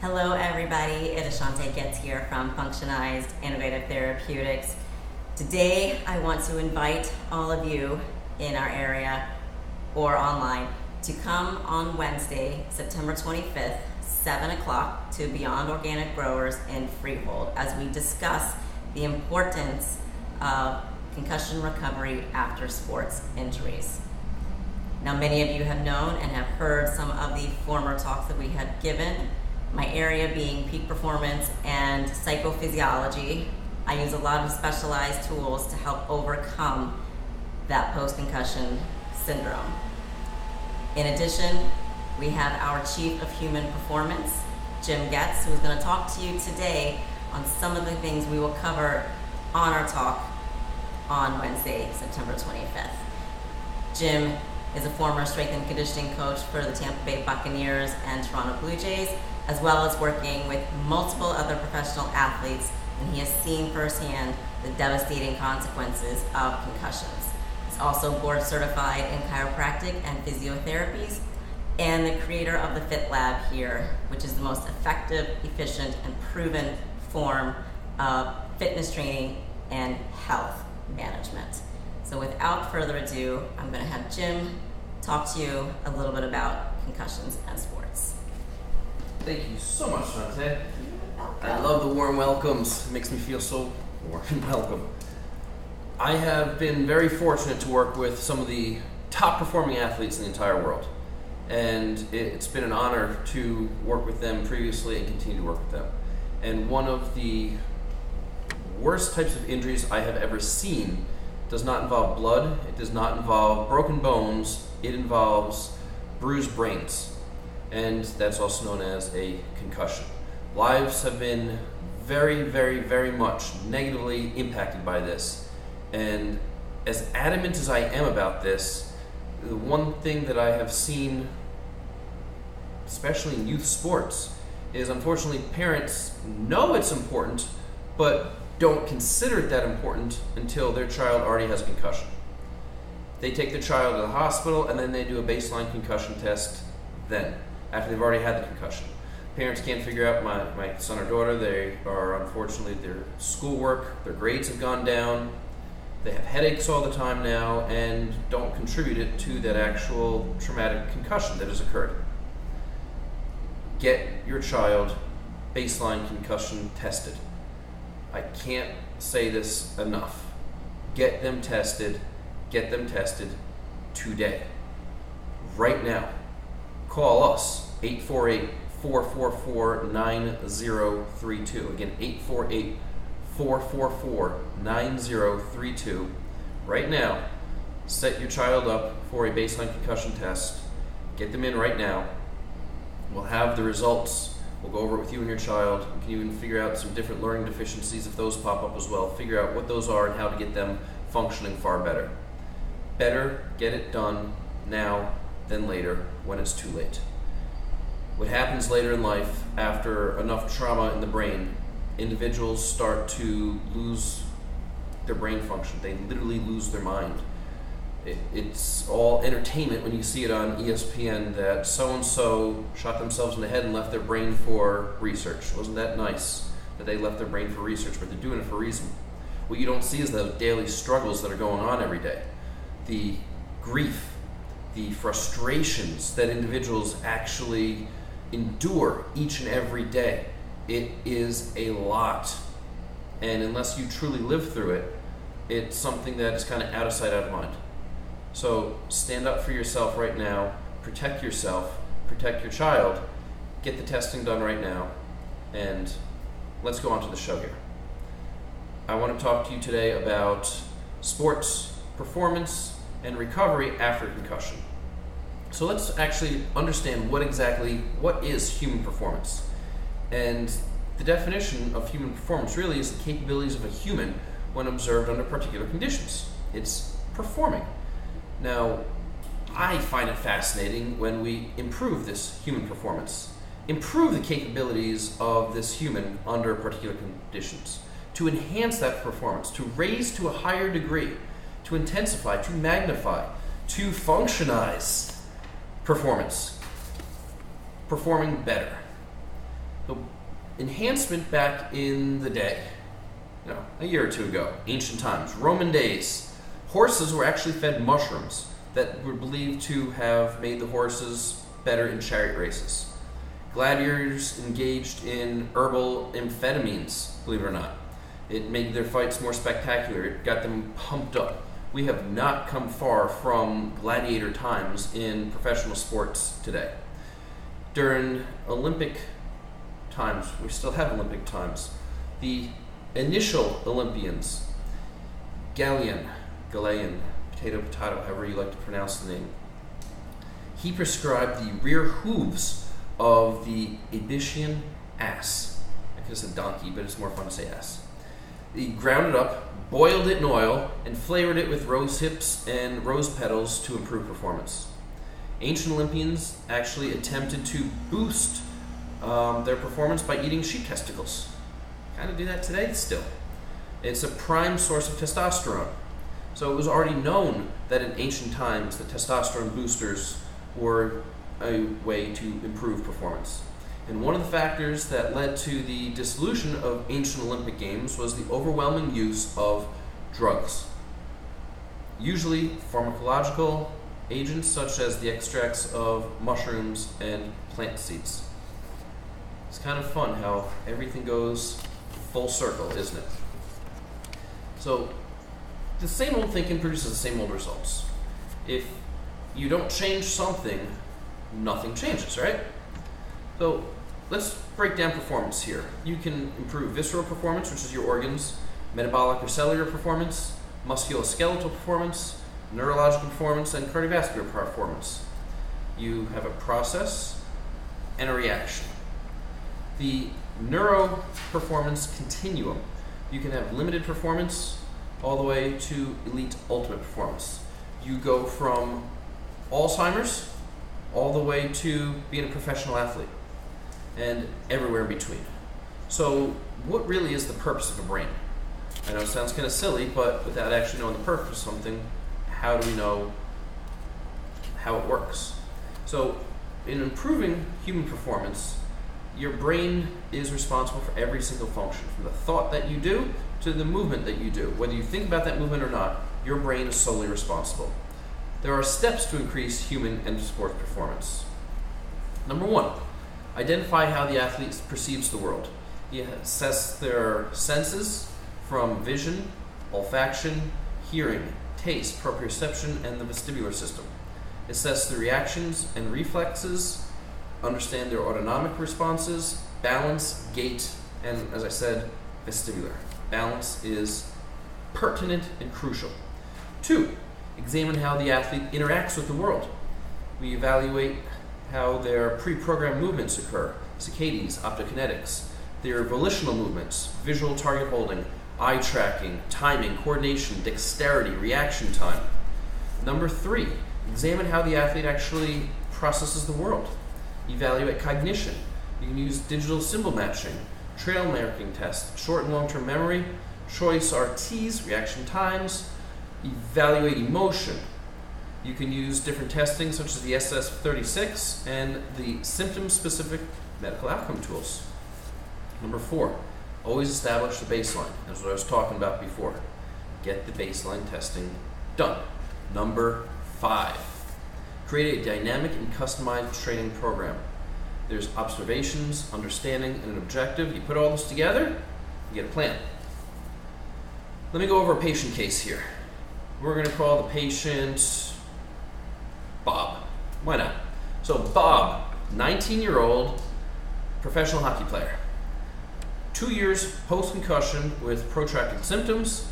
Hello everybody, it is Chantea Goetz here from Functionised, Integrative Therapeutics. Today I want to invite all of you in our area or online to come on Wednesday, September 25th, 7 o'clock to Beyond Organic Growers in Freehold as we discuss the importance of concussion recovery after sports injuries. Now, many of you have known and have heard some of the former talks that we had given. My area being peak performance and psychophysiology, I use a lot of specialized tools to help overcome that post-concussion syndrome. In addition, we have our Chief of Human Performance, Jim Goetz, who is going to talk to you today on some of the things we will cover on our talk on Wednesday, September 25th. Jim is a former strength and conditioning coach for the Tampa Bay Buccaneers and Toronto Blue Jays, as well as working with multiple other professional athletes, and he has seen firsthand the devastating consequences of concussions. He's also board certified in chiropractic and physiotherapies, and the creator of the Fit Lab here, which is the most effective, efficient, and proven form of fitness training and health management. So without further ado, I'm going to have Jim talk to you a little bit about concussions and sports. Thank you so much, Chantea. I love the warm welcomes. It makes me feel so warm and welcome. I have been very fortunate to work with some of the top performing athletes in the entire world. And it's been an honor to work with them previously and continue to work with them. And one of the worst types of injuries I have ever seen does not involve blood, it does not involve broken bones, it involves bruised brains. And that's also known as a concussion. Lives have been very, very, very much negatively impacted by this. And as adamant as I am about this, the one thing that I have seen, especially in youth sports, is unfortunately parents know it's important, but don't consider it that important until their child already has a concussion. They take their child to the hospital and then they do a baseline concussion test then, after they've already had the concussion. Parents can't figure out my son or daughter, they are unfortunately, their schoolwork, their grades have gone down, they have headaches all the time now and don't contribute it to that actual traumatic concussion that has occurred. Get your child baseline concussion tested. I can't say this enough. Get them tested today. Right now. Call us, 848-444-9032. Again, 848-444-9032. Right now, set your child up for a baseline concussion test. Get them in right now. We'll have the results. We'll go over it with you and your child. We can even figure out some different learning deficiencies if those pop up as well. Figure out what those are and how to get them functioning far better. Better get it done now than later when it's too late. What happens later in life after enough trauma in the brain, individuals start to lose their brain function. They literally lose their mind. It's all entertainment when you see it on ESPN that so-and-so shot themselves in the head and left their brain for research. Wasn't that nice that they left their brain for research, but they're doing it for a reason. What you don't see is those daily struggles that are going on every day. The grief, the frustrations that individuals actually endure each and every day. It is a lot. And unless you truly live through it, it's something that is kind of out of sight, out of mind. So stand up for yourself right now, protect yourself, protect your child, get the testing done right now, and let's go on to the show here. I want to talk to you today about sports, performance, and recovery after concussion. So let's actually understand what is human performance. And the definition of human performance really is the capabilities of a human when observed under particular conditions. It's performing. Now, I find it fascinating when we improve this human performance, improve the capabilities of this human under particular conditions, to enhance that performance, to raise to a higher degree, to intensify, to magnify, to functionize performance, performing better. The enhancement back in the day, a year or two ago, ancient times, Roman days, horses were actually fed mushrooms that were believed to have made the horses better in chariot races. Gladiators engaged in herbal amphetamines, believe it or not. It made their fights more spectacular. It got them pumped up. We have not come far from gladiator times in professional sports today. During Olympic times, we still have Olympic times, the initial Olympians, Galilean, potato, however you like to pronounce the name, he prescribed the rear hooves of the Egyptian ass. I could have said donkey, but it's more fun to say ass. He ground it up, boiled it in oil, and flavored it with rose hips and rose petals to improve performance. Ancient Olympians actually attempted to boost their performance by eating sheep testicles. Kind of do that today still. It's a prime source of testosterone. So it was already known that in ancient times the testosterone boosters were a way to improve performance. And one of the factors that led to the dissolution of ancient Olympic Games was the overwhelming use of drugs. Usually pharmacological agents such as the extracts of mushrooms and plant seeds. It's kind of fun how everything goes full circle, isn't it? So the same old thinking produces the same old results. If you don't change something, nothing changes, right? So let's break down performance here. You can improve visceral performance, which is your organs, metabolic or cellular performance, musculoskeletal performance, neurological performance, and cardiovascular performance. You have a process and a reaction. The neuro performance continuum. You can have limited performance all the way to elite ultimate performance. You go from Alzheimer's all the way to being a professional athlete and everywhere in between. So what really is the purpose of a brain? I know it sounds kind of silly, but without actually knowing the purpose of something, how do we know how it works? So in improving human performance, your brain is responsible for every single function, from the thought that you do to the movement that you do. Whether you think about that movement or not, your brain is solely responsible. There are steps to increase human and sport performance. Number one, identify how the athlete perceives the world. You assess their senses from vision, olfaction, hearing, taste, proprioception, and the vestibular system. Assess the reactions and reflexes, understand their autonomic responses, balance, gait, and as I said, vestibular. Balance is pertinent and crucial. 2, examine how the athlete interacts with the world. We evaluate how their pre-programmed movements occur, saccades, optokinetics, their volitional movements, visual target holding, eye tracking, timing, coordination, dexterity, reaction time. Number 3, examine how the athlete actually processes the world. Evaluate cognition. You can use digital symbol matching, trail marking tests, short and long-term memory, choice RTs, reaction times, evaluate emotion. You can use different testing such as the SS36 and the symptom-specific medical outcome tools. Number 4, always establish the baseline. That's what I was talking about before. Get the baseline testing done. Number 5, create a dynamic and customized training program. There's observations, understanding, and an objective. You put all this together, you get a plan. Let me go over a patient case here. We're going to call the patient Bob. Why not? So Bob, 19-year-old professional hockey player. 2 years post-concussion with protracted symptoms.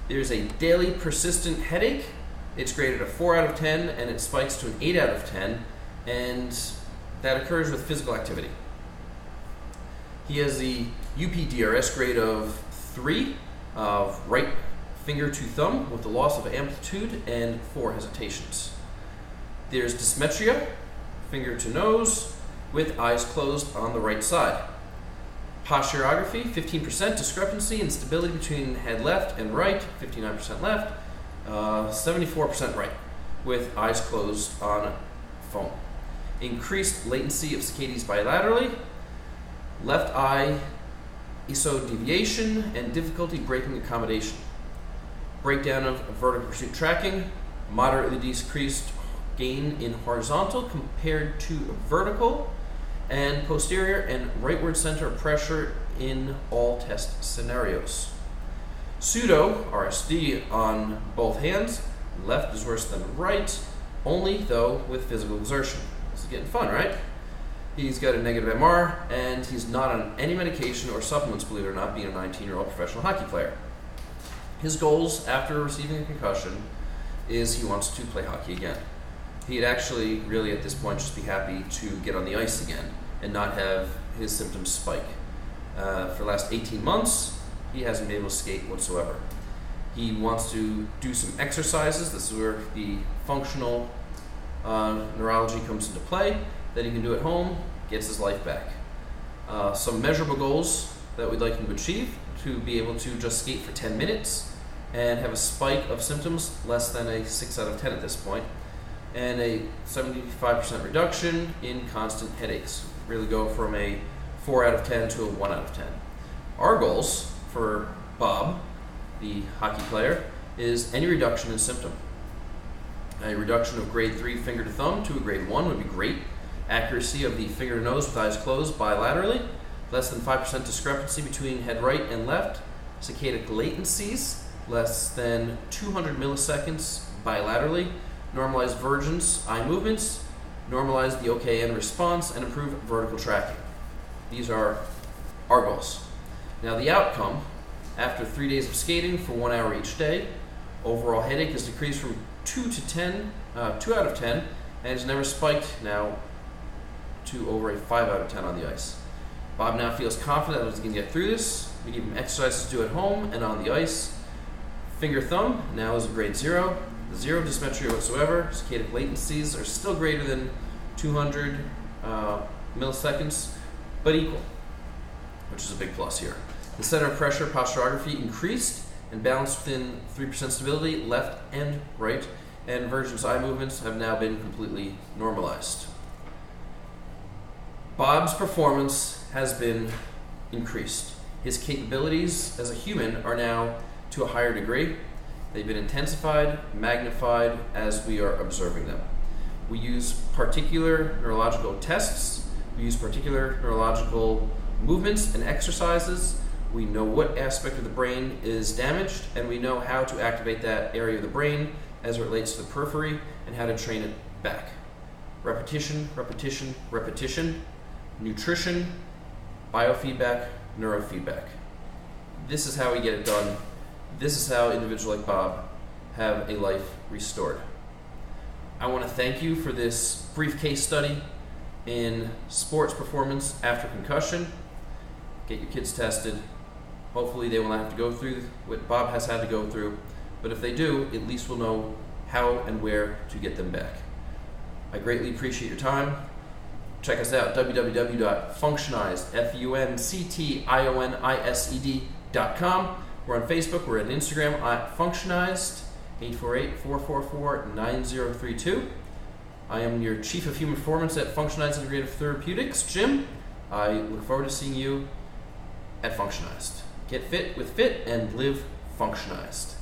There's a daily persistent headache. It's graded a 4 out of 10 and it spikes to an 8 out of 10, and that occurs with physical activity. He has the UPDRS grade of 3 of right finger to thumb with the loss of amplitude and 4 hesitations. There's dysmetria, finger to nose, with eyes closed on the right side. Posturography, 15% discrepancy in stability between head left and right, 59% left, 74% right, with eyes closed on phone. Increased latency of saccades bilaterally, Left eye isodeviation and difficulty breaking accommodation. Breakdown of vertical pursuit tracking, moderately decreased gain in horizontal compared to vertical, and posterior and rightward center of pressure in all test scenarios. Pseudo RSD on both hands. Left is worse than right, only though with physical exertion. This is getting fun, right? He's got a negative MR, and he's not on any medication or supplements, believe it or not, being a 19-year-old professional hockey player. His goals after receiving a concussion is he wants to play hockey again. He'd actually really at this point just be happy to get on the ice again and not have his symptoms spike. For the last 18 months, he hasn't been able to skate whatsoever. He wants to do some exercises. This is where the functional neurology comes into play, that he can do at home, gets his life back. Some measurable goals that we'd like him to achieve: to be able to just skate for 10 minutes and have a spike of symptoms less than a 6 out of 10 at this point, and a 75% reduction in constant headaches. Really go from a 4 out of 10 to a 1 out of 10. Our goals for Bob, the hockey player, is any reduction in symptom. A reduction of grade 3 finger to thumb to a grade 1 would be great. Accuracy of the finger to nose with eyes closed bilaterally. Less than 5% discrepancy between head right and left. Saccadic latencies less than 200 milliseconds bilaterally. Normalize vergence, eye movements. Normalize the OKN response and improve vertical tracking. These are our goals. Now the outcome, after 3 days of skating for 1 hour each day, overall headache is decreased from 2 out of 10, and has never spiked now to over a 5 out of 10 on the ice. Bob now feels confident that he's going to get through this. We give him exercises to do at home and on the ice. Finger thumb now is a grade 0. Zero dysmetria whatsoever. Saccadic latencies are still greater than 200 milliseconds, but equal, which is a big plus here. The center of pressure posturography increased and balanced within 3% stability, left and right, and vergence eye movements have now been completely normalized. Bob's performance has been increased. His capabilities as a human are now to a higher degree. They've been intensified, magnified as we are observing them. We use particular neurological tests. We use particular neurological movements and exercises. We know what aspect of the brain is damaged, and we know how to activate that area of the brain as it relates to the periphery and how to train it back. Repetition, repetition, repetition. Nutrition, biofeedback, neurofeedback. This is how we get it done. This is how individuals like Bob have a life restored. I want to thank you for this brief case study in sports performance after concussion. Get your kids tested. Hopefully they will not have to go through what Bob has had to go through, but if they do, at least we'll know how and where to get them back. I greatly appreciate your time. Check us out, www.functionised, functionised.com. We're on Facebook, we're on Instagram at Functionised, 848-444-9032. I am your Chief of Human Performance at Functionised Integrative Therapeutics, Jim. I look forward to seeing you at Functionised. Get fit with fit and live functionized.